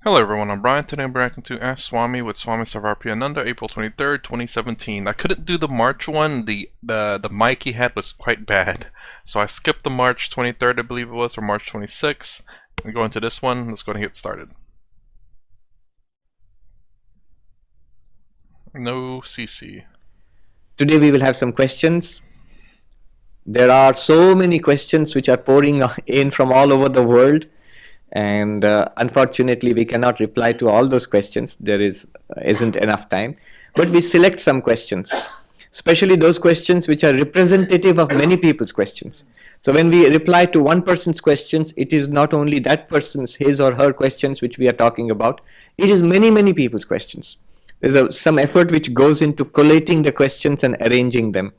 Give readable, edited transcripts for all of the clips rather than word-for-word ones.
Hello everyone, I'm Brian. Today I'm reacting to Ask Swami with Swami Sarvarpi Ananda, April 23rd, 2017. I couldn't do the March one. The mic he had was quite bad. So I skipped the March 23rd, I believe it was, or March 26th. And go into this one. Let's go ahead and get started. No CC. Today we will have some questions. There are so many questions which are pouring in from all over the world, and unfortunately we cannot reply to all those questions. There isn't enough time, but we select some questions, especially those questions which are representative of many people's questions. So when we reply to one person's questions, it is not only that person's, his or her questions which we are talking about, it is many people's questions. There's some effort which goes into collating the questions and arranging them.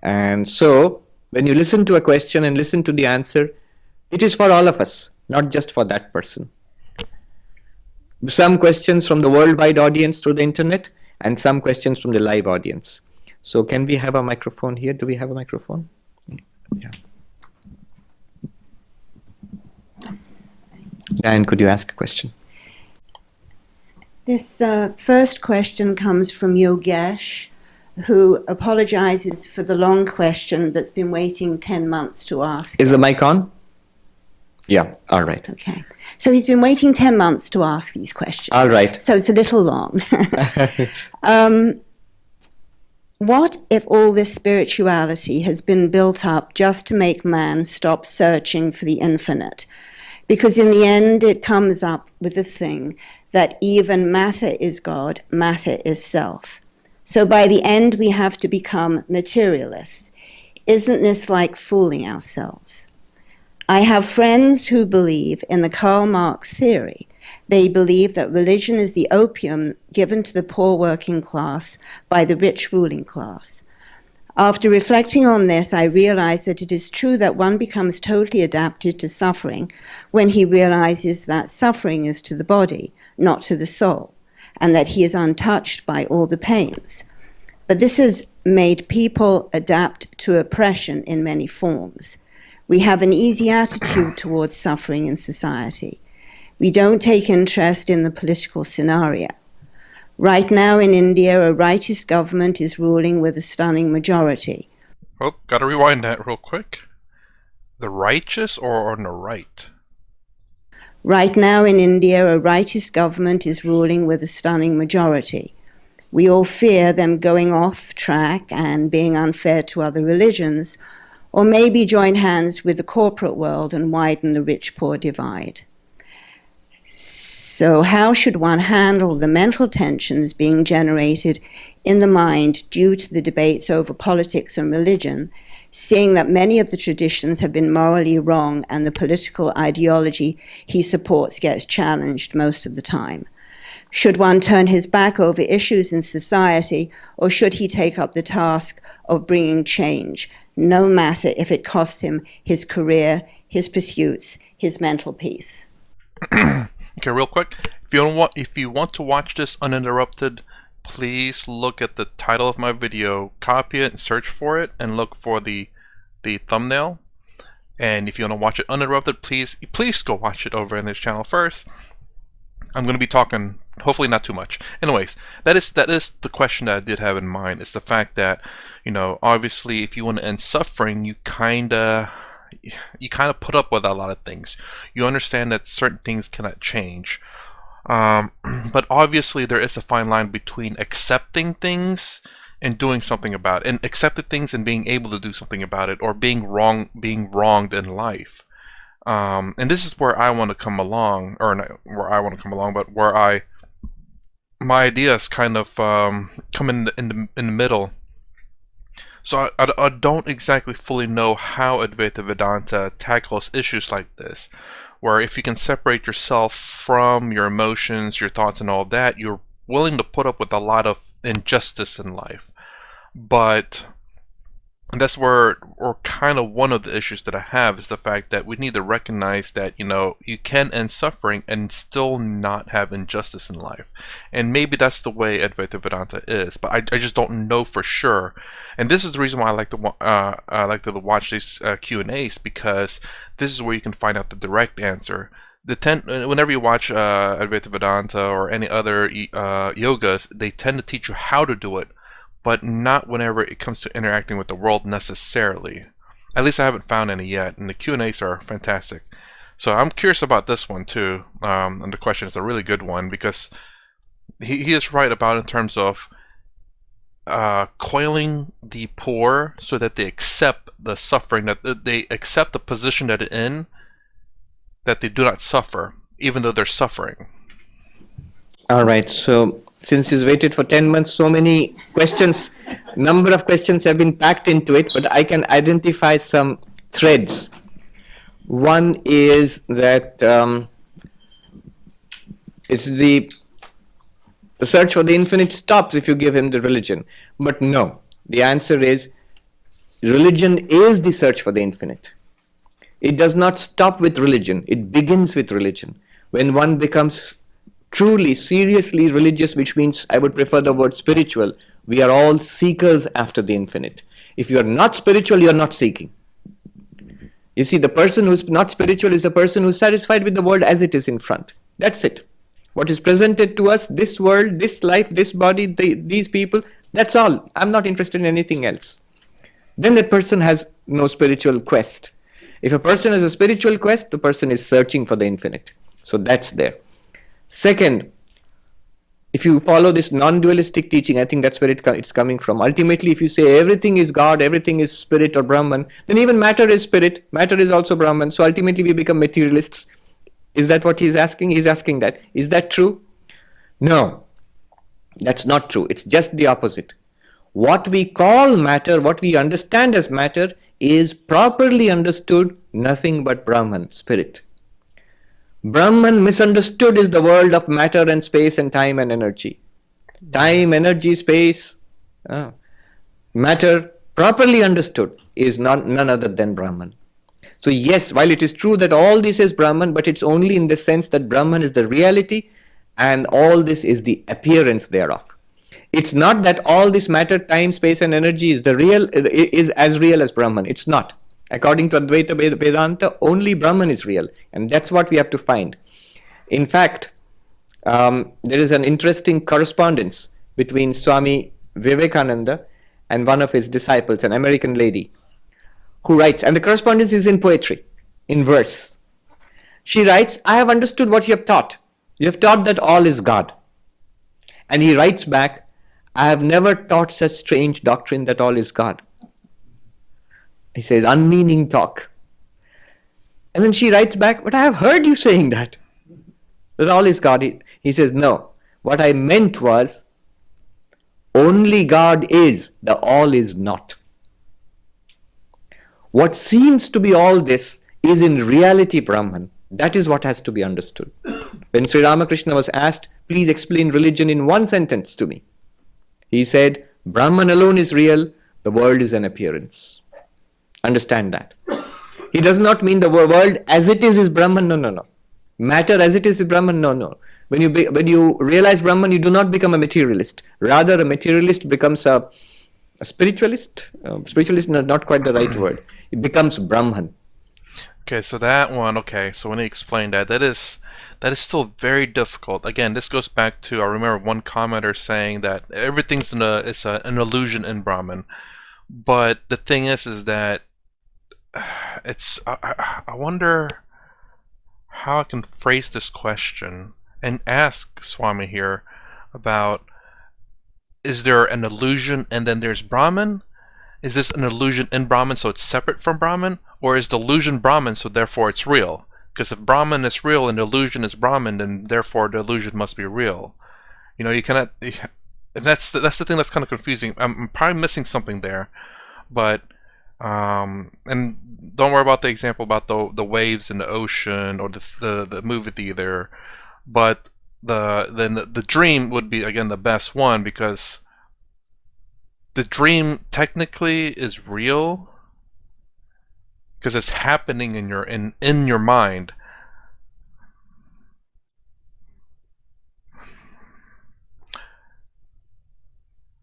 And so when you listen to a question and listen to the answer, it is for all of us, not just for that person. Some questions from the worldwide audience through the internet and some questions from the live audience. So can we have a microphone here? Do we have a microphone? Yeah. Dan, could you ask a question? This first question comes from Yogesh, who apologizes for the long question but's been waiting 10 months to ask. Is the mic on? Yeah, all right. Okay. So he's been waiting 10 months to ask these questions. All right. So it's a little long. What if all this spirituality has been built up just to make man stop searching for the infinite? Because in the end it comes up with the thing that even matter is God, matter is self. So by the end we have to become materialists. Isn't this like fooling ourselves? I have friends who believe in the Karl Marx theory. They believe that religion is the opium given to the poor working class by the rich ruling class. After reflecting on this, I realize that it is true that one becomes totally adapted to suffering when he realizes that suffering is to the body, not to the soul, and that he is untouched by all the pains. But this has made people adapt to oppression in many forms. We have an easy attitude towards suffering in society. We don't take interest in the political scenario. Right now in India, a rightist government is ruling with a stunning majority. Oh, gotta rewind that real quick. The righteous or on the right? Right now in India, a rightist government is ruling with a stunning majority. We all fear them going off track and being unfair to other religions, or maybe join hands with the corporate world and widen the rich-poor divide. So how should one handle the mental tensions being generated in the mind due to the debates over politics and religion, seeing that many of the traditions have been morally wrong and the political ideology he supports gets challenged most of the time? Should one turn his back over issues in society, or should he take up the task of bringing change, no matter if it costs him his career, his pursuits, his mental peace? Okay, real quick. If you want to watch this uninterrupted, please look at the title of my video, copy it, and search for it, and look for the thumbnail. And if you want to watch it uninterrupted, please go watch it over in this channel first. I'm going to be talking, hopefully not too much. Anyways, that is the question that I did have in mind. It's the fact that, you know, obviously if you want to end suffering, you kind of put up with a lot of things. You understand that certain things cannot change. But obviously there is a fine line between accepting things and doing something about it, and accepting things and being able to do something about it, or being wronged in life. And this is where I want to come along, or not where I want to come along, but where my ideas kind of come in the middle. So I don't exactly fully know how Advaita Vedanta tackles issues like this, where if you can separate yourself from your emotions, your thoughts, and all that, you're willing to put up with a lot of injustice in life. But that's where, or kind of one of the issues that I have, is the fact that we need to recognize that, you know, you can end suffering and still not have injustice in life. And maybe that's the way Advaita Vedanta is, but I just don't know for sure. And this is the reason why I like to watch these Q&As, because this is where you can find out the direct answer. whenever you watch Advaita Vedanta or any other yogas, they tend to teach you how to do it, but not whenever it comes to interacting with the world necessarily. At least I haven't found any yet, and the Q&As are fantastic. So I'm curious about this one too, and the question is a really good one, because he is right about in terms of coiling the poor so that they accept the suffering, that they accept the position that they're in, that they do not suffer, even though they're suffering. All right. So since he's waited for 10 months, so many questions, number of questions have been packed into it, but I can identify some threads. One is that it's the search for the infinite stops if you give him the religion. But no, the answer is religion is the search for the infinite. It does not stop with religion. It begins with religion. When one becomes truly, seriously religious, which means I would prefer the word spiritual, we are all seekers after the infinite. If you are not spiritual, you are not seeking. You see, the person who's not spiritual is the person who's satisfied with the world as it is in front. That's it. What is presented to us, this world, this life, this body, these people, that's all. I'm not interested in anything else. Then that person has no spiritual quest. If a person has a spiritual quest, the person is searching for the infinite. So that's there. Second, if you follow this non-dualistic teaching, I think that's where it's coming from. Ultimately, if you say everything is God, everything is spirit or Brahman, then even matter is spirit, matter is also Brahman. So ultimately we become materialists. Is that what he's asking? He's asking that. Is that true? No, that's not true. It's just the opposite. What we call matter, what we understand as matter, is properly understood nothing but Brahman, spirit. Brahman misunderstood is the world of matter and space and time and energy. Time, energy, space, matter, properly understood, is none other than Brahman. So yes, while it is true that all this is Brahman, but it's only in the sense that Brahman is the reality and all this is the appearance thereof. It's not that all this matter, time, space and energy is as real as Brahman. It's not. According to Advaita Vedanta, only Brahman is real, and that's what we have to find. In fact, there is an interesting correspondence between Swami Vivekananda and one of his disciples, an American lady, who writes, and the correspondence is in poetry, in verse. She writes, I have understood what you have taught. You have taught that all is God. And he writes back, I have never taught such strange doctrine that all is God. He says, unmeaning talk. And then she writes back, but I have heard you saying that all is God. He says, no, what I meant was, only God is, the all is not. What seems to be all this is in reality Brahman. That is what has to be understood. When Sri Ramakrishna was asked, please explain religion in one sentence to me, he said, Brahman alone is real, the world is an appearance. Understand that. He does not mean the world as it is Brahman, no. Matter as it is Brahman, no. When you realize Brahman, you do not become a materialist. Rather, a materialist becomes a spiritualist. Spiritualist is not quite the right word. It becomes Brahman. Okay, so that one, okay, so when he explained that is still very difficult. Again, this goes back to, I remember one commenter saying that everything's an illusion in Brahman. But the thing is that I wonder how I can phrase this question and ask Swami here about, is there an illusion and then there's Brahman? Is this an illusion in Brahman so it's separate from Brahman? Or is the illusion Brahman so therefore it's real? Because if Brahman is real and illusion is Brahman, then therefore the illusion must be real. You know, you cannot... And that's the thing that's kind of confusing. I'm probably missing something there. But... and don't worry about the example about the waves in the ocean or the movie theater, but the dream would be again the best one, because the dream technically is real because it's happening in your mind.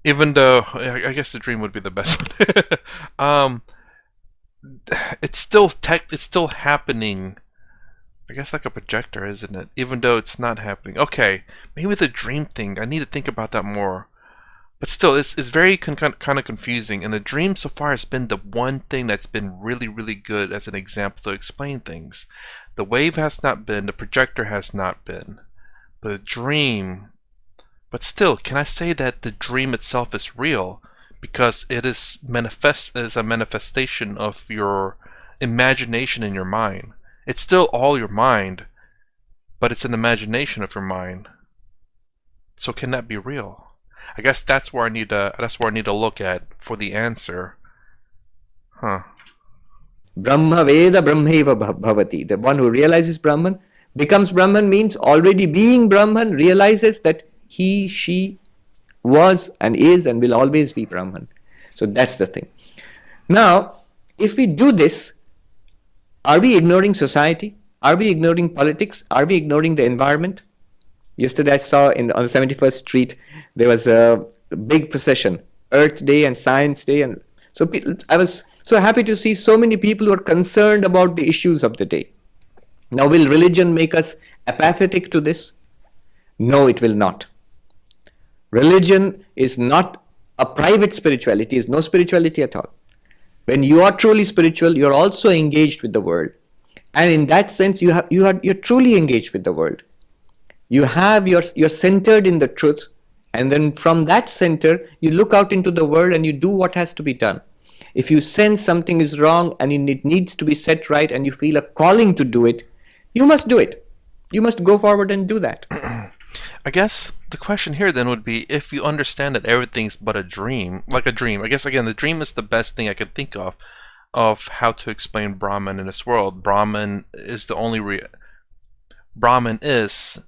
Even though I guess the dream would be the best one. It's still happening I guess like a projector, isn't it? Even though it's not happening. Okay, maybe the dream thing. I need to think about that more. But still, it's very kind of confusing. And the dream so far has been the one thing that's been really, really good as an example to explain things. The wave has not been. The projector has not been. But the dream... But still, can I say that the dream itself is real? Because it is a manifestation of your imagination in your mind. It's still all your mind, but it's an imagination of your mind. So can that be real? I guess that's where I need to look at for the answer. Huh. Brahma Veda Brahmaiva Bhavati. The one who realizes Brahman becomes Brahman means already being Brahman realizes that he, she was and is and will always be Brahman. So that's the thing. Now, if we do this, are we ignoring society? Are we ignoring politics? Are we ignoring the environment? Yesterday I saw on the 71st Street, there was a big procession, Earth Day and Science Day. And so I was so happy to see so many people who are concerned about the issues of the day. Now, will religion make us apathetic to this? No, it will not. Religion is not a private spirituality, is no spirituality at all. When you are truly spiritual, you're also engaged with the world. And in that sense, you're truly engaged with the world. You're centered in the truth. And then from that center, you look out into the world and you do what has to be done. If you sense something is wrong and it needs to be set right and you feel a calling to do it, you must do it. You must go forward and do that. I guess the question here then would be, if you understand that everything's but a dream, like a dream, I guess again the dream is the best thing I could think of how to explain Brahman in this world. Brahman is the only Brahman is,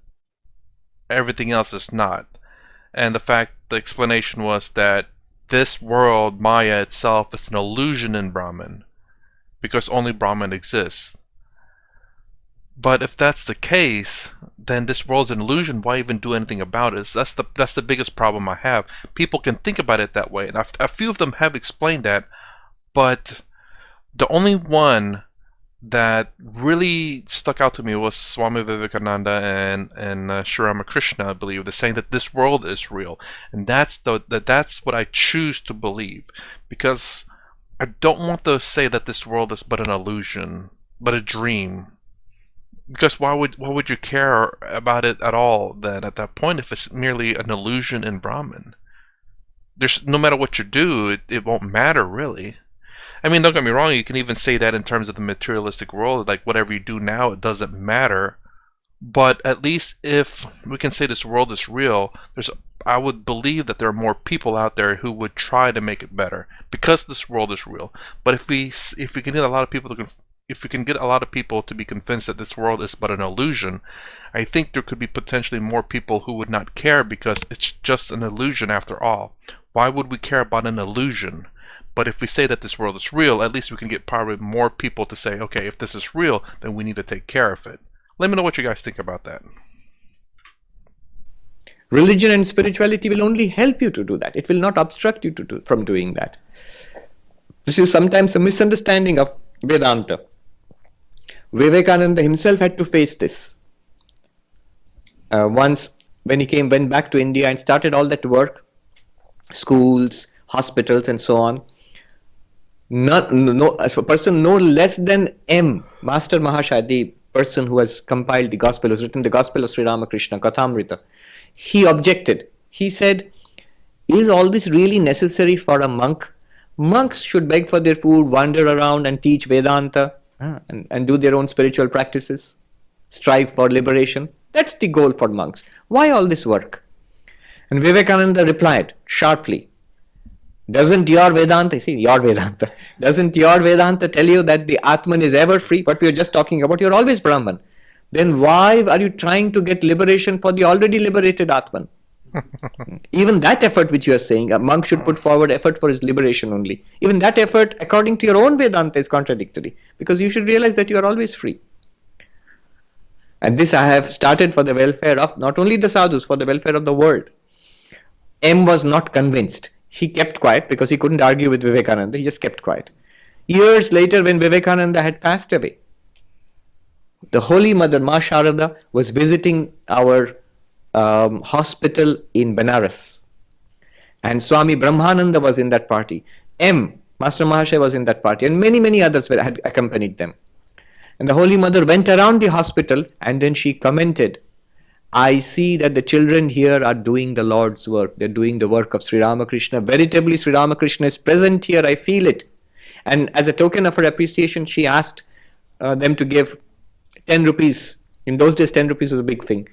everything else is not. And the explanation was that this world, Maya itself, is an illusion in Brahman, because only Brahman exists. But if that's the case, then this world's an illusion. Why even do anything about it? That's the biggest problem I have. People can think about it that way, and a few of them have explained that, but the only one that really stuck out to me was Swami Vivekananda and Sri Ramakrishna, I believe. They're saying that this world is real, and that's what I choose to believe, because I don't want to say that this world is but an illusion, but a dream. Because why would you care about it at all then at that point if it's merely an illusion in Brahman? No matter what you do, it won't matter really. I mean, don't get me wrong, you can even say that in terms of the materialistic world, like whatever you do now, it doesn't matter. But at least if we can say this world is real, I would believe that there are more people out there who would try to make it better because this world is real. But if we can get a lot of people to be convinced that this world is but an illusion, I think there could be potentially more people who would not care because it's just an illusion after all. Why would we care about an illusion? But if we say that this world is real, at least we can get probably more people to say, okay, if this is real, then we need to take care of it. Let me know what you guys think about that. Religion and spirituality will only help you to do that. It will not obstruct you from doing that. This is sometimes a misunderstanding of Vedanta. Vivekananda himself had to face this. Once when he went back to India and started all that work, schools, hospitals and so on, as a person no less than M, Master Mahashaya, the person who has compiled the gospel, who's written the gospel of Sri Ramakrishna, Kathamrita, he objected. He said, is all this really necessary for a monk? Monks should beg for their food, wander around and teach Vedanta and do their own spiritual practices, strive for liberation. That's the goal for monks. Why all this work? And Vivekananda replied sharply, doesn't your Vedanta tell you that the Atman is ever free? What we were just talking about, you're always Brahman. Then why are you trying to get liberation for the already liberated Atman? Even that effort which you are saying, a monk should put forward effort for his liberation only. Even that effort, according to your own Vedanta, is contradictory. Because you should realize that you are always free. And this I have started for the welfare of not only the sadhus, for the welfare of the world. M was not convinced. He kept quiet because he couldn't argue with Vivekananda. He just kept quiet. Years later, when Vivekananda had passed away, The Holy Mother, Ma Sharada, was visiting our hospital in Benares. And Swami Brahmananda was in that party. Master Mahasaya was in that party. And many, many others had accompanied them. And the Holy Mother went around the hospital and then she commented, I see that the children here are doing the Lord's work. They're doing the work of Sri Ramakrishna. Veritably, Sri Ramakrishna is present here. I feel it. And as a token of her appreciation, she asked them to give 10 rupees. In those days, 10 rupees was a big thing,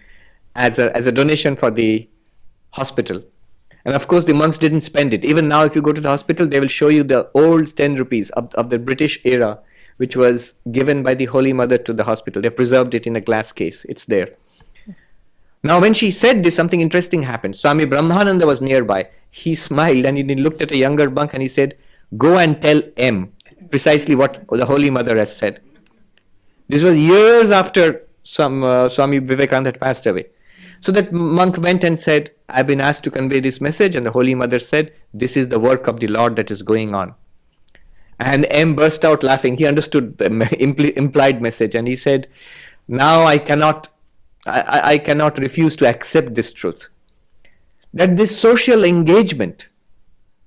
as a donation for the hospital. And of course, the monks didn't spend it. Even now, if you go to the hospital, they will show you the old 10 rupees of the British era, which was given by the Holy Mother to the hospital. They preserved it in a glass case. It's there. Now, when she said this, something interesting happened. Swami Brahmananda was nearby. He smiled and he looked at a younger monk and he said, go and tell M precisely what the Holy Mother has said. This was years after Swami Vivekananda had passed away. So that monk went and said, I've been asked to convey this message. And the Holy Mother said, this is the work of the Lord that is going on. And M burst out laughing. He understood the implied message. And he said, now I cannot refuse to accept this truth. That this social engagement,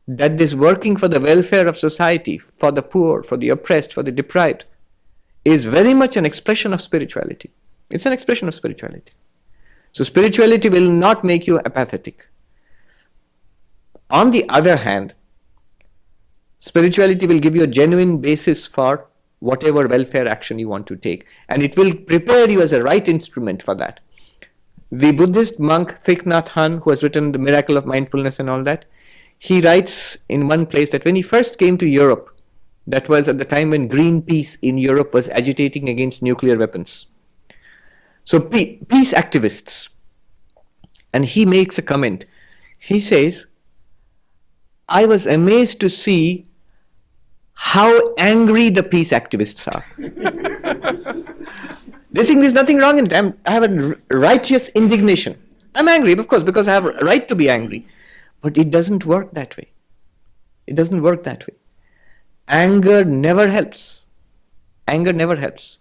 that this working for the welfare of society, for the poor, for the oppressed, for the deprived, is very much an expression of spirituality. It's an expression of spirituality. So spirituality will not make you apathetic. On the other hand, spirituality will give you a genuine basis for whatever welfare action you want to take. And it will prepare you as a right instrument for that. The Buddhist monk Thich Nhat Hanh, who has written The Miracle of Mindfulness and all that, he writes in one place that when he first came to Europe, that was at the time when Greenpeace in Europe was agitating against nuclear weapons. So peace activists. And he makes a comment. He says, I was amazed to see how angry the peace activists are. They think there's nothing wrong in them. I have a righteous indignation. I'm angry, of course, because I have a right to be angry. But it doesn't work that way. It doesn't work that way. Anger never helps. Anger never helps.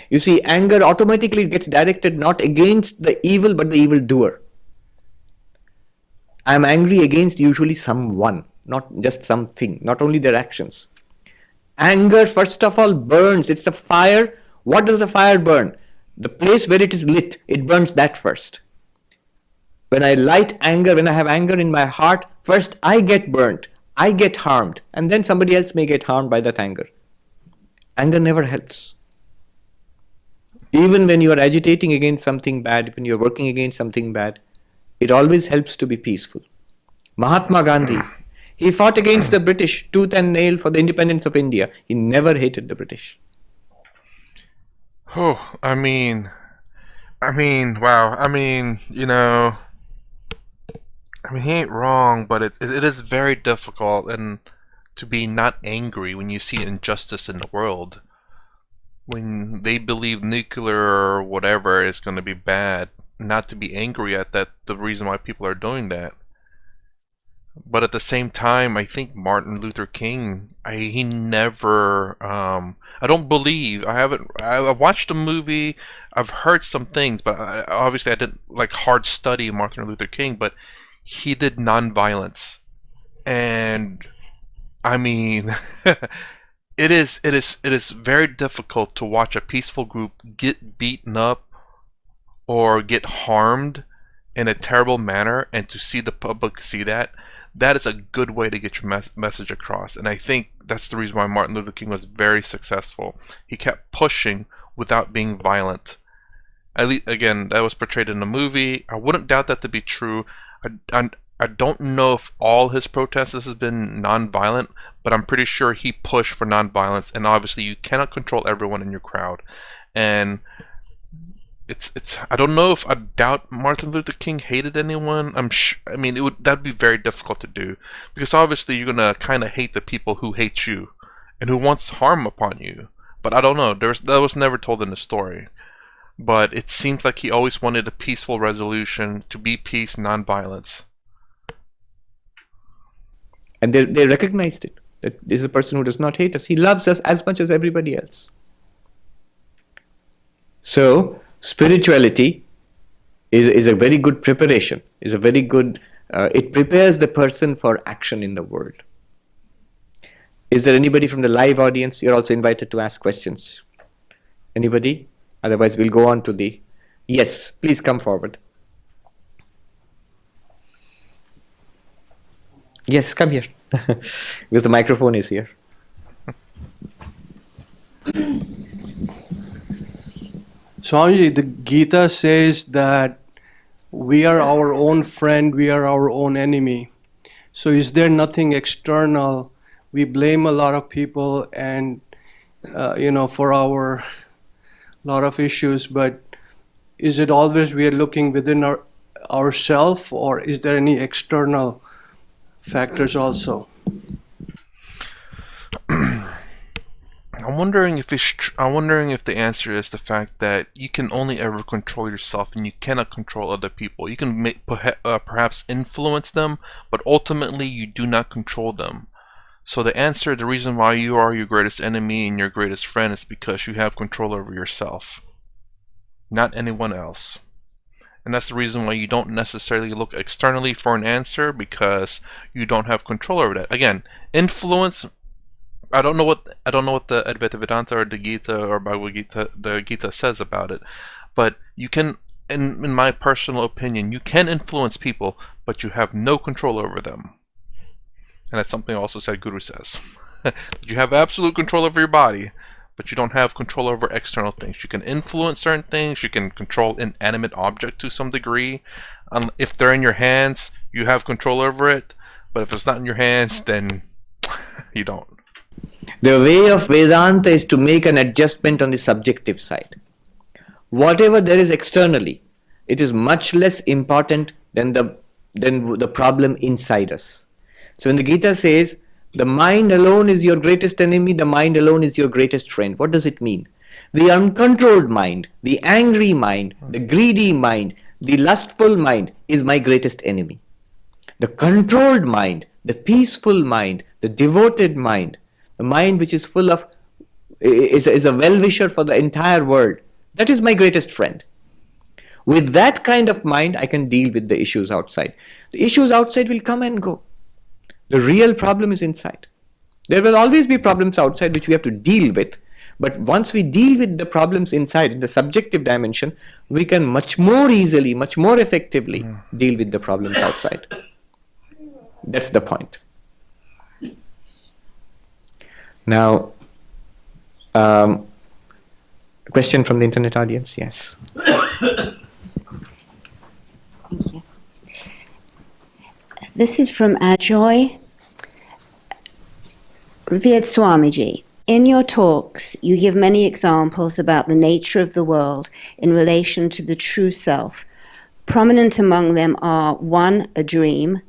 You see, anger automatically gets directed not against the evil, but the evildoer. I'm angry against usually someone, not just something, not only their actions. Anger, first of all, burns. It's a fire. What does a fire burn? The place where it is lit, it burns that first. When I light anger, when I have anger in my heart, first I get burnt, I get harmed, and then somebody else may get harmed by that anger. Anger never helps. Even when you are agitating against something bad, when you are working against something bad, it always helps to be peaceful. Mahatma Gandhi, he fought against the British tooth and nail for the independence of India. He never hated the British. Oh, I mean, wow. He ain't wrong, but it is very difficult and to be not angry when you see injustice in the world. When they believe nuclear or whatever is going to be bad, not to be angry at that, the reason why people are doing that. But at the same time, I think Martin Luther King, he never, I don't believe, I watched the movie, I've heard some things, but obviously I didn't hard study Martin Luther King, but he did nonviolence. And I mean, it is very difficult to watch a peaceful group get beaten up or get harmed in a terrible manner, and to see the public see that is a good way to get your message across. And I think that's the reason why Martin Luther King was very successful. He kept pushing without being violent. At least, again, that was portrayed in the movie. I wouldn't doubt that to be true. I don't know if all his protests has been non-violent, but I'm pretty sure he pushed for non-violence. And obviously, you cannot control everyone in your crowd. And it's I don't know if I doubt Martin Luther King hated anyone. That'd be very difficult to do, because obviously you're gonna kind of hate the people who hate you and who wants harm upon you. But I don't know. That was never told in the story. But it seems like he always wanted a peaceful resolution, to be peace, non-violence. And they recognized it. That this is a person who does not hate us. He loves us as much as everybody else. So spirituality is a very good preparation, is a very good, it prepares the person for action in the world. Is there anybody from the live audience? You're also invited to ask questions. Anybody? Otherwise we'll go on to the, yes, please come forward. Yes, come here. Because the microphone is here. Swamiji, the Gita says that we are our own friend, we are our own enemy. So is there nothing external? We blame a lot of people and, for our lot of issues, but is it always we are looking within ourselves, or is there any external factors also? I'm wondering if the answer is the fact that you can only ever control yourself and you cannot control other people. You can perhaps influence them, but ultimately you do not control them. So the reason why you are your greatest enemy and your greatest friend is because you have control over yourself, not anyone else. And that's the reason why you don't necessarily look externally for an answer, because you don't have control over that. Again, influence. I don't know what the Advaita Vedanta or the Gita or Bhagavad Gita, the Gita says about it, but you can, in my personal opinion, you can influence people, but you have no control over them. And that's something also Sadhguru says. You have absolute control over your body, but you don't have control over external things. You can influence certain things. You can control inanimate object to some degree. If they're in your hands, you have control over it. But if it's not in your hands, then you don't. The way of Vedanta is to make an adjustment on the subjective side. Whatever there is externally, it is much less important than the problem inside us. So when the Gita says, the mind alone is your greatest enemy, the mind alone is your greatest friend. What does it mean? The uncontrolled mind, the angry mind, the greedy mind, the lustful mind is my greatest enemy. The controlled mind, the peaceful mind, the devoted mind, the mind which is full of, is a well-wisher for the entire world, that is my greatest friend. With that kind of mind, I can deal with the issues outside. The issues outside will come and go. The real problem is inside. There will always be problems outside which we have to deal with. But once we deal with the problems inside, in the subjective dimension, we can much more easily, much more effectively deal with the problems outside. That's the point. Now, question from the internet audience? Yes. Thank you. This is from Ajoy. Revered Swamiji, in your talks, you give many examples about the nature of the world in relation to the true self. Prominent among them are 1, a dream,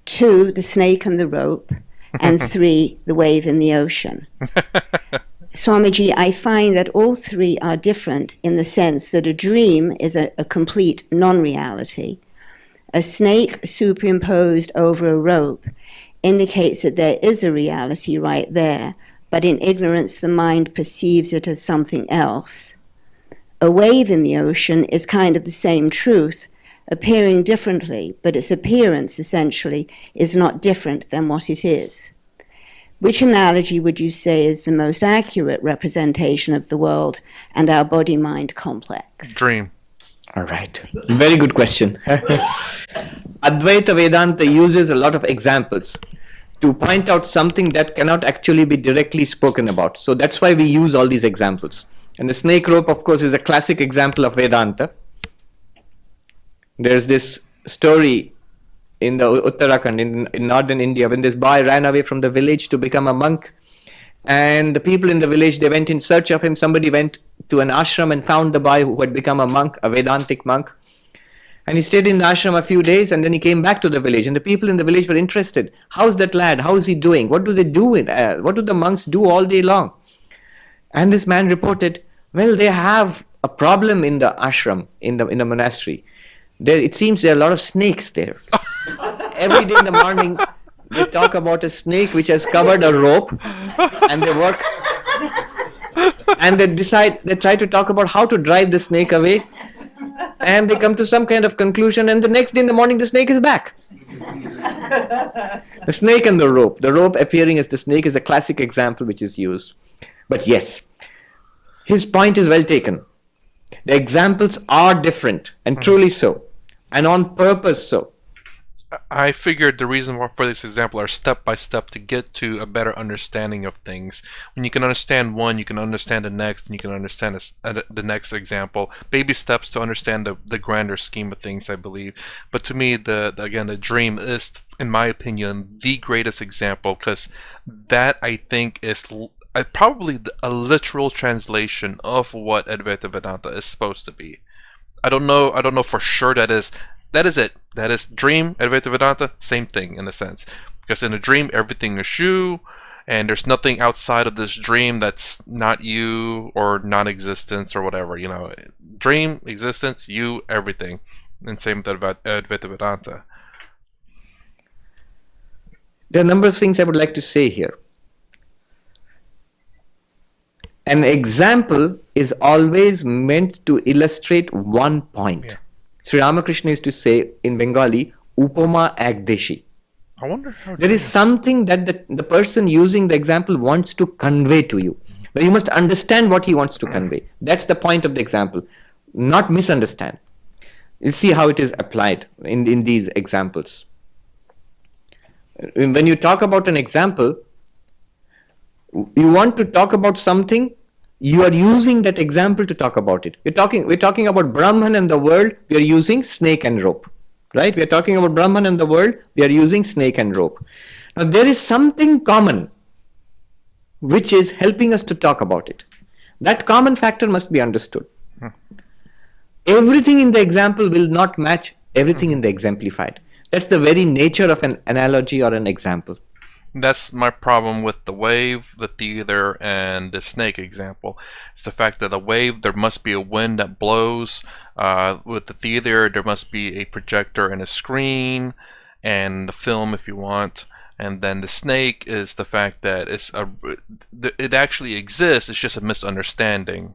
2, the snake and the rope, and 3, the wave in the ocean. Swamiji, I find that all 3 are different in the sense that a dream is a complete non-reality. A snake superimposed over a rope indicates that there is a reality right there, but in ignorance the mind perceives it as something else. A wave in the ocean is kind of the same truth, appearing differently, but its appearance essentially is not different than what it is. Which analogy would you say is the most accurate representation of the world and our body-mind complex? Dream. All right. Very good question. Advaita Vedanta uses a lot of examples to point out something that cannot actually be directly spoken about. So that's why we use all these examples. And the snake rope, of course, is a classic example of Vedanta. There's this story in the Uttarakhand, in northern India, when this boy ran away from the village to become a monk. And the people in the village, they went in search of him. Somebody went to an ashram and found the boy who had become a monk, a Vedantic monk. And he stayed in the ashram a few days, and then he came back to the village. And the people in the village were interested. How's that lad? How is he doing? What do they do? What do the monks do all day long? And this man reported, well, they have a problem in the ashram, in the monastery. It seems there are a lot of snakes there. Every day in the morning, they talk about a snake which has covered a rope, and they work And they try to talk about how to drive the snake away, and they come to some kind of conclusion, and the next day in the morning the snake is back. The snake and the rope appearing as the snake is a classic example which is used. But yes, his point is well taken. The examples are different, and truly so, and on purpose so. I figured the reason for this example are step by step to get to a better understanding of things. When you can understand one, you can understand the next, and you can understand the next example. Baby steps to understand the grander scheme of things, I believe. But to me, the dream is, in my opinion, the greatest example, because that, I think, is probably a literal translation of what Advaita Vedanta is supposed to be. I don't know for sure that is it. That is dream, Advaita Vedanta, same thing in a sense. Because in a dream, everything is you, and there's nothing outside of this dream that's not you or non-existence or whatever. You know, dream, existence, you, everything. And same with Advaita Vedanta. There are a number of things I would like to say here. An example is always meant to illustrate one point. Yeah. Sri Ramakrishna used to say in Bengali, Upama Agdeshi. I wonder how there is something that the person using the example wants to convey to you. But you must understand what he wants to convey. That's the point of the example, not misunderstand. You'll see how it is applied in these examples. When you talk about an example, you want to talk about something, you are using that example to talk about it. We're talking about Brahman and the world, we are using snake and rope. Right? We are talking about Brahman and the world, we are using snake and rope. Now there is something common which is helping us to talk about it. That common factor must be understood. Everything in the example will not match everything in the exemplified. That's the very nature of an analogy or an example. That's my problem with the wave, the theater, and the snake example. It's the fact that the wave, there must be a wind that blows. With the theater, there must be a projector and a screen, and the film if you want. And then the snake is the fact that it actually exists, it's just a misunderstanding.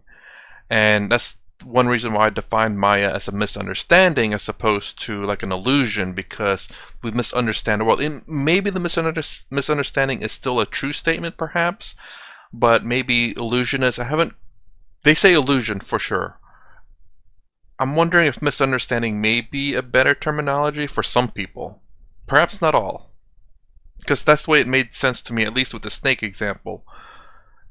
And that's one reason why I define Maya as a misunderstanding as opposed to like an illusion, because we misunderstand the world. And maybe the misunderstanding is still a true statement perhaps, but maybe illusion is, they say illusion for sure. I'm wondering if misunderstanding may be a better terminology for some people. Perhaps not all. Because that's the way it made sense to me, at least with the snake example.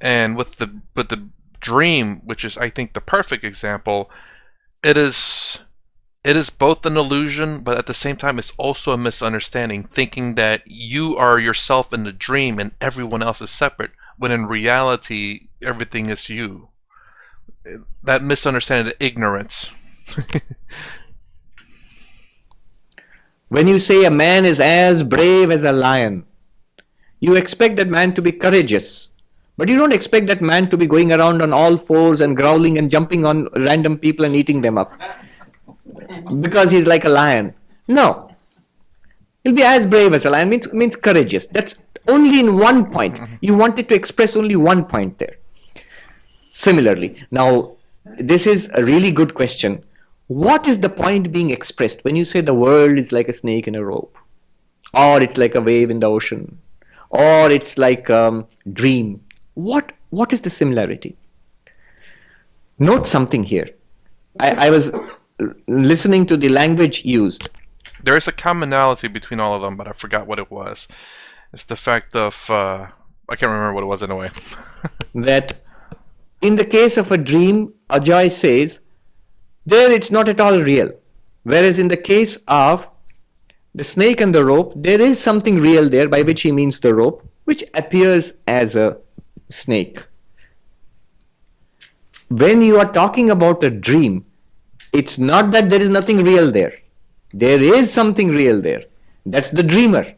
And with the dream, which is I think the perfect example, it is both an illusion, but at the same time it's also a misunderstanding, thinking that you are yourself in the dream and everyone else is separate, when in reality everything is you. That misunderstanding, the ignorance. When you say a man is as brave as a lion, you expect that man to be courageous. But you don't expect that man to be going around on all fours and growling and jumping on random people and eating them up. Because he's like a lion. No. He'll be as brave as a lion, means courageous. That's only in one point. You wanted to express only one point there. Similarly, now this is a really good question. What is the point being expressed when you say the world is like a snake in a rope? Or it's like a wave in the ocean? Or it's like a dream? What is the similarity? Note something here. I was listening to the language used. There is a commonality between all of them, but I forgot what it was. It's the fact of, I can't remember what it was anyway. That in the case of a dream, Ajay says, there it's not at all real. Whereas in the case of the snake and the rope, there is something real there, by which he means the rope, which appears as a snake. When you are talking about a dream, it's not that there is nothing real there. There is something real there. That's the dreamer.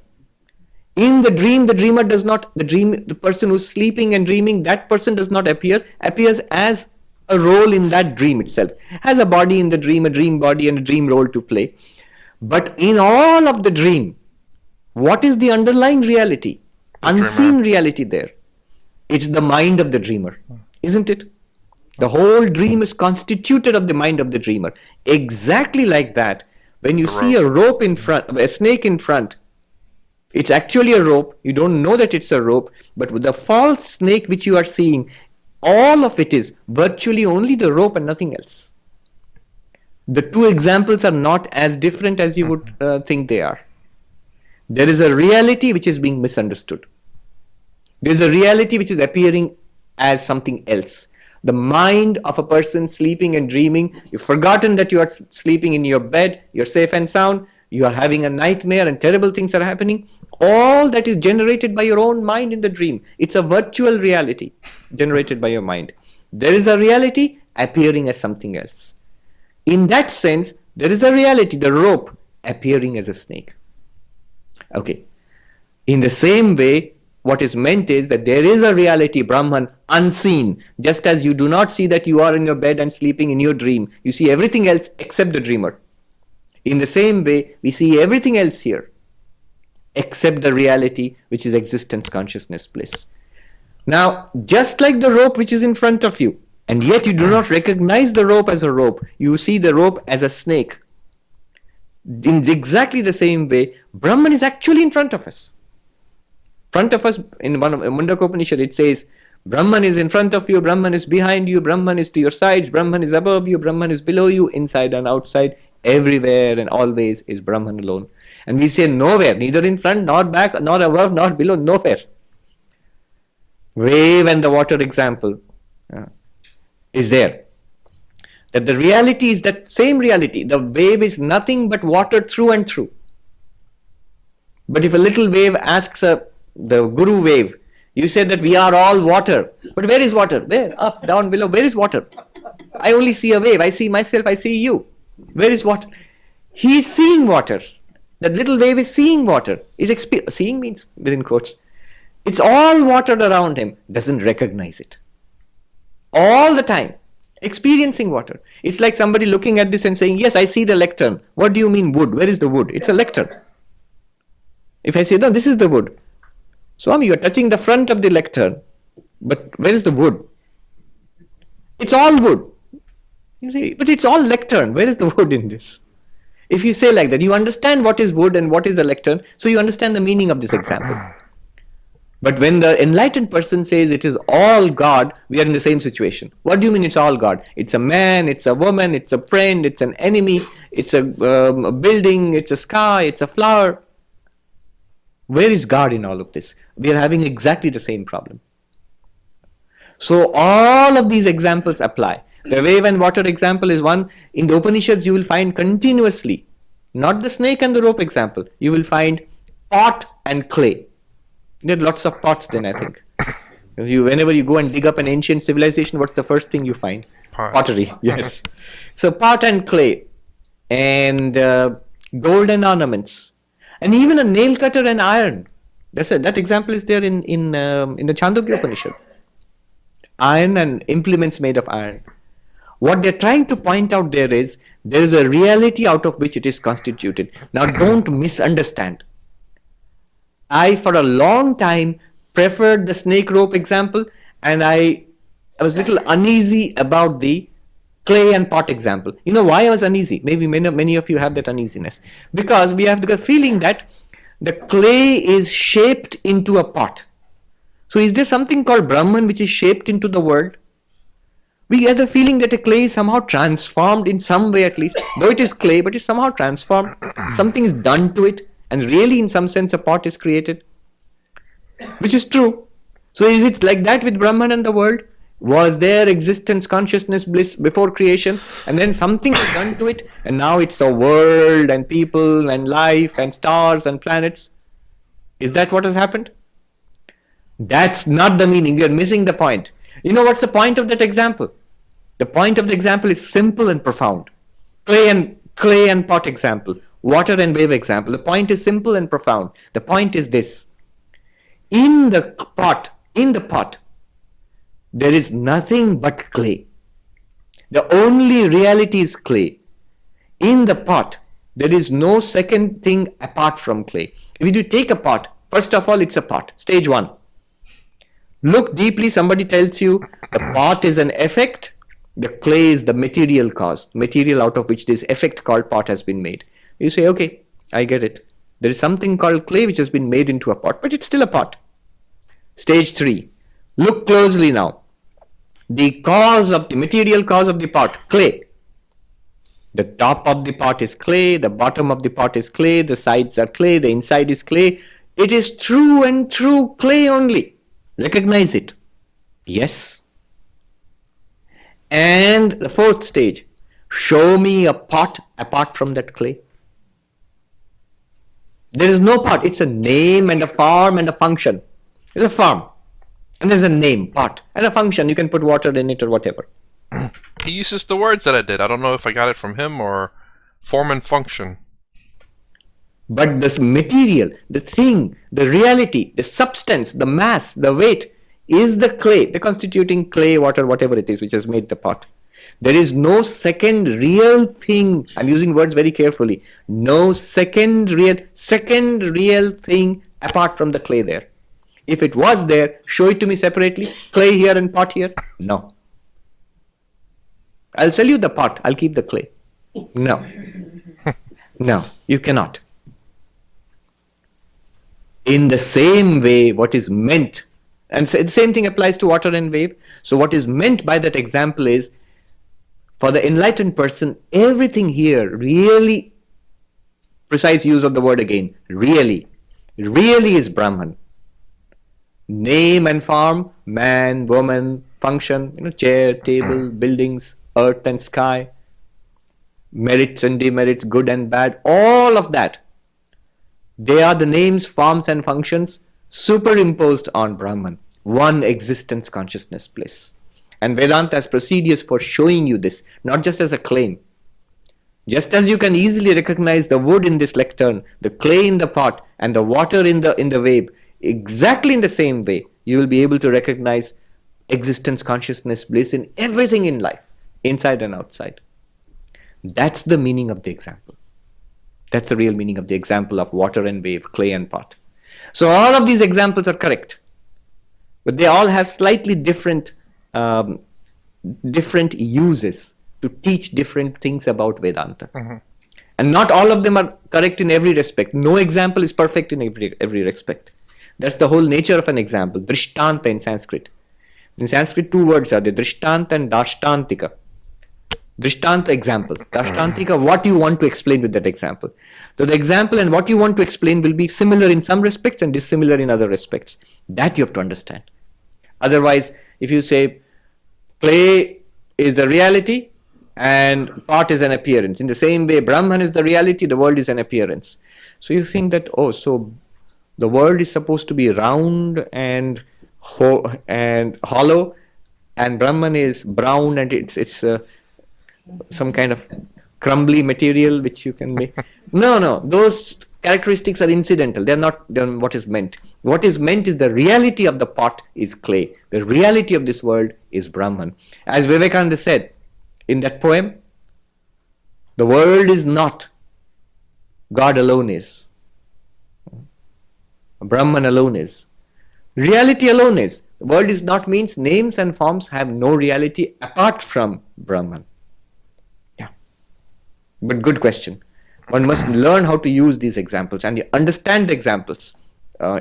In the dream, the dreamer does not, the person who's sleeping and dreaming, that person does not appears as a role in that dream itself. Has a body in the dream, a dream body and a dream role to play. But in all of the dream, what is the underlying reality? Unseen reality there. It's the mind of the dreamer. Isn't it? The whole dream is constituted of the mind of the dreamer. Exactly like that, when you see a rope in front, a snake in front, it's actually a rope. You don't know that it's a rope, but with the false snake which you are seeing, all of it is virtually only the rope and nothing else. The two examples are not as different as you would think they are. There is a reality which is being misunderstood. There is a reality which is appearing as something else. The mind of a person sleeping and dreaming, you've forgotten that you are sleeping in your bed, you're safe and sound, you are having a nightmare and terrible things are happening. All that is generated by your own mind in the dream. It's a virtual reality generated by your mind. There is a reality appearing as something else. In that sense, there is a reality, the rope, appearing as a snake. Okay. In the same way, what is meant is that there is a reality, Brahman, unseen. Just as you do not see that you are in your bed and sleeping in your dream, you see everything else except the dreamer. In the same way, we see everything else here except the reality which is existence, consciousness, bliss. Now, just like the rope which is in front of you, and yet you do not recognize the rope as a rope, you see the rope as a snake. In exactly the same way, Brahman is actually in front of us. Front of us, in one of Mundaka Upanishad, it says, Brahman is in front of you, Brahman is behind you, Brahman is to your sides, Brahman is above you, Brahman is below you, inside and outside, everywhere and always is Brahman alone. And we say nowhere, neither in front, nor back, nor above, nor below, nowhere. Wave and the water example is there. That the reality is that same reality. The wave is nothing but water through and through. But if a little wave asks the guru wave, you said that we are all water. But where is water? Where? Up, down, below. Where is water? I only see a wave. I see myself. I see you. Where is water? He is seeing water. That little wave is seeing water. Seeing means within quotes. It's all water around him. Doesn't recognize it. All the time. Experiencing water. It's like somebody looking at this and saying, yes, I see the lectern. What do you mean wood? Where is the wood? It's a lectern. If I say, no, this is the wood. Swami, you are touching the front of the lectern. But where is the wood? It's all wood. You say, but it's all lectern. Where is the wood in this? If you say like that, you understand what is wood and what is a lectern, so you understand the meaning of this example. But when the enlightened person says it is all God, we are in the same situation. What do you mean it's all God? It's a man, it's a woman, it's a friend, it's an enemy, it's a building, it's a sky, it's a flower. Where is God in all of this? We are having exactly the same problem. So all of these examples apply. The wave and water example is one. In the Upanishads, you will find continuously, not the snake and the rope example, you will find pot and clay. There are lots of pots then, I think. Whenever you go and dig up an ancient civilization, what's the first thing you find? Pottery, yes. So pot and clay and golden ornaments and even a nail cutter and iron. That example is there in the Chandogya Upanishad. Iron and implements made of iron. What they're trying to point out there is a reality out of which it is constituted. Now don't misunderstand. I, for a long time, preferred the snake rope example, and I was a little uneasy about the clay and pot example. You know why I was uneasy? Maybe many of you have that uneasiness. Because we have the feeling that the clay is shaped into a pot. So is there something called Brahman which is shaped into the world? We get the feeling that a clay is somehow transformed in some way at least. Though it is clay, but it's somehow transformed. Something is done to it. And really, in some sense, a pot is created, which is true. So is it like that with Brahman and the world? Was there existence, consciousness, bliss before creation? And then something is done to it, and now it's a world and people and life and stars and planets. Is that what has happened? That's not the meaning. You're missing the point. You know what's the point of that example? The point of the example is simple and profound. Clay and pot example. Water and wave example. The point is simple and profound. The point is this. In the pot, there is nothing but clay. The only reality is clay. In the pot, there is no second thing apart from clay. If you take a pot, first of all, it's a pot. Stage one. Look deeply, somebody tells you the pot is an effect, the clay is the material cause, material out of which this effect called pot has been made. You say, okay, I get it. There is something called clay which has been made into a pot, but it's still a pot. Stage 3. Look closely now. The cause of the material cause of the pot, clay. The top of the pot is clay, the bottom of the pot is clay, the sides are clay, the inside is clay. It is true and true clay only. Recognize it. Yes. And the 4th stage, show me a pot apart from that clay. There is no pot. It's a name and a form and a function. It's a form. And there's a name, pot, and a function. You can put water in it or whatever. He uses the words that I did. I don't know if I got it from him or form and function. But this material, the thing, the reality, the substance, the mass, the weight is the clay, the constituting clay, water, whatever it is which has made the pot. There is no second real thing. I'm using words very carefully. No second real thing apart from the clay there. If it was there, show it to me separately. Clay here and pot here. No. I'll sell you the pot. I'll keep the clay. No. No, you cannot. In the same way, what is meant, and the same thing applies to water and wave. So what is meant by that example is, for the enlightened person, everything here really, precise use of the word again, really is Brahman. Name and form, man, woman, function, chair, table, buildings, earth and sky, merits and demerits, good and bad, all of that. They are the names, forms and functions superimposed on Brahman, one existence consciousness bliss. And Vedanta is procedures for showing you this, not just as a claim. Just as you can easily recognize the wood in this lectern, the clay in the pot, and the water in the wave, exactly in the same way, you will be able to recognize existence consciousness bliss in everything in life, inside and outside. That's the meaning of the example. That's the real meaning of the example of water and wave, clay and pot. So all of these examples are correct, but they all have slightly different uses to teach different things about Vedanta. Mm-hmm. And not all of them are correct in every respect. No example is perfect in every respect. That's the whole nature of an example. Drishtanta in Sanskrit. In Sanskrit, 2 words are there, Drishtanta and Darshtantika. Drishtanta, example. Darshtantika, what you want to explain with that example. So the example and what you want to explain will be similar in some respects and dissimilar in other respects. That you have to understand. Otherwise, if you say clay is the reality and pot is an appearance, in the same way Brahman is the reality, the world is an appearance. So you think that, oh, so the world is supposed to be round and hollow, and Brahman is brown and it's some kind of crumbly material which you can make. No, those characteristics are incidental. They're not what is meant. What is meant is the reality of the pot is clay. The reality of this world is Brahman. As Vivekananda said in that poem, the world is not, God alone is. Brahman alone is. Reality alone is. The world is not means names and forms have no reality apart from Brahman. Yeah. But good question. One must learn how to use these examples and understand the examples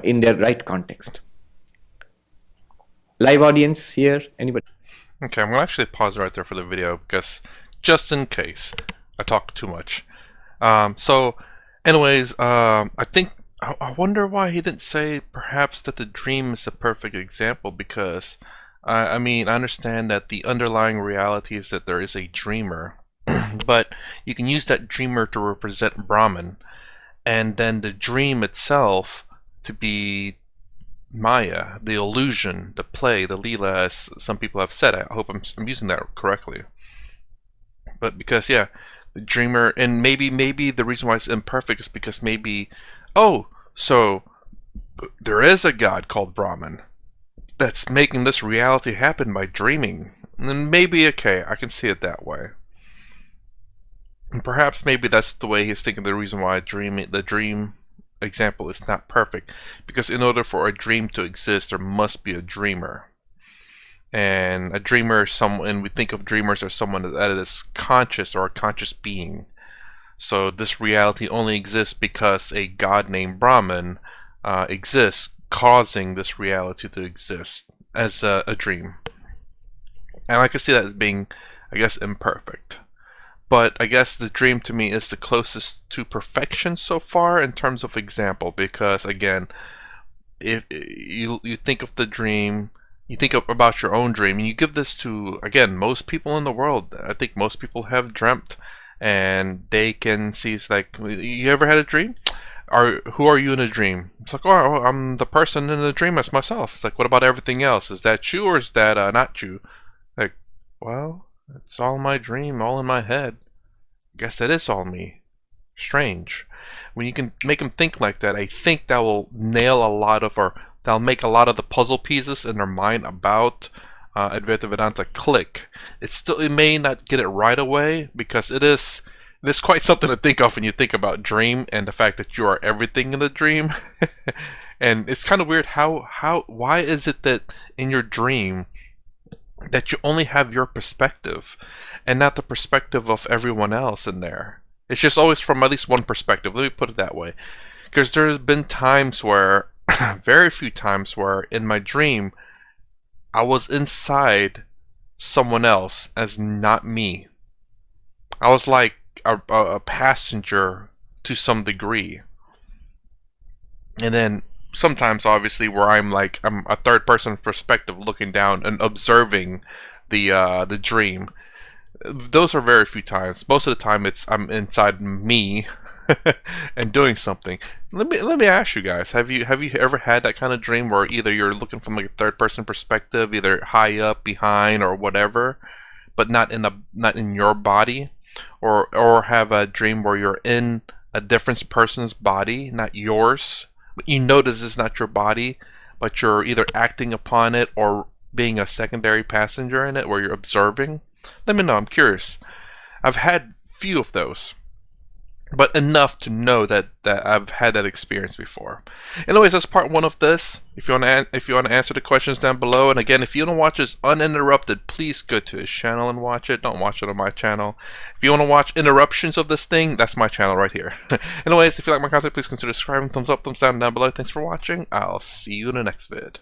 in their right context. Live audience here, anybody? Okay, I'm going to actually pause right there for the video because just in case I talk too much. So anyways, I wonder why he didn't say perhaps that the dream is a perfect example, because I mean, I understand that the underlying reality is that there is a dreamer, but you can use that dreamer to represent Brahman, and then the dream itself to be Maya, the illusion, the play, the Leela, as some people have said. I hope I'm using that correctly. But because, yeah, the dreamer, and maybe the reason why it's imperfect is because maybe, oh, so there is a god called Brahman that's making this reality happen by dreaming. And then maybe, okay, I can see it that way. And perhaps maybe that's the way he's thinking, the reason why the dream example is not perfect, because in order for a dream to exist, there must be a dreamer. And a dreamer is someone, we think of dreamers as someone that is conscious or a conscious being. So this reality only exists because a god named Brahman exists, causing this reality to exist as a dream. And I can see that as being, I guess, imperfect. But I guess the dream to me is the closest to perfection so far in terms of example, because again, if you think of the dream, you think about your own dream, and you give this to, again, most people in the world. I think most people have dreamt, and they can see, it's like, you ever had a dream? Who are you in a dream? It's like, oh, I'm the person in the dream, that's myself. It's like, what about everything else? Is that you, or is that not you? Like, well, it's all my dream, all in my head. Guess that is all me. Strange. When you can make them think like that, I think that will nail a lot of, or that'll make a lot of the puzzle pieces in their mind about Advaita Vedanta click. It may not get it right away, because it is quite something to think of when you think about dream and the fact that you are everything in the dream. And it's kind of weird why is it that in your dream that you only have your perspective and not the perspective of everyone else in there? It's just always from at least one perspective. Let me put it that way. Because there's been times where, very few times where in my dream, I was inside someone else as not me. I was like a passenger to some degree. And then sometimes, obviously, where I'm a third person perspective looking down and observing the dream. Those are very few times. Most of the time, I'm inside me and doing something. Let me ask you guys: Have you ever had that kind of dream where either you're looking from like a third person perspective, either high up, behind, or whatever, but not in your body, or have a dream where you're in a different person's body, not yours, but you know this is not your body, but you're either acting upon it or being a secondary passenger in it, where you're observing? Let me know. I'm curious. I've had few of those, but enough to know that I've had that experience before. Anyways, that's part one of this. If you want to answer the questions down below, and again, if you want to watch this uninterrupted, please go to his channel and watch it. Don't watch it on my channel. If you want to watch interruptions of this thing, that's my channel right here. Anyways, if you like my content, please consider subscribing. Thumbs up, thumbs down below. Thanks for watching. I'll see you in the next vid.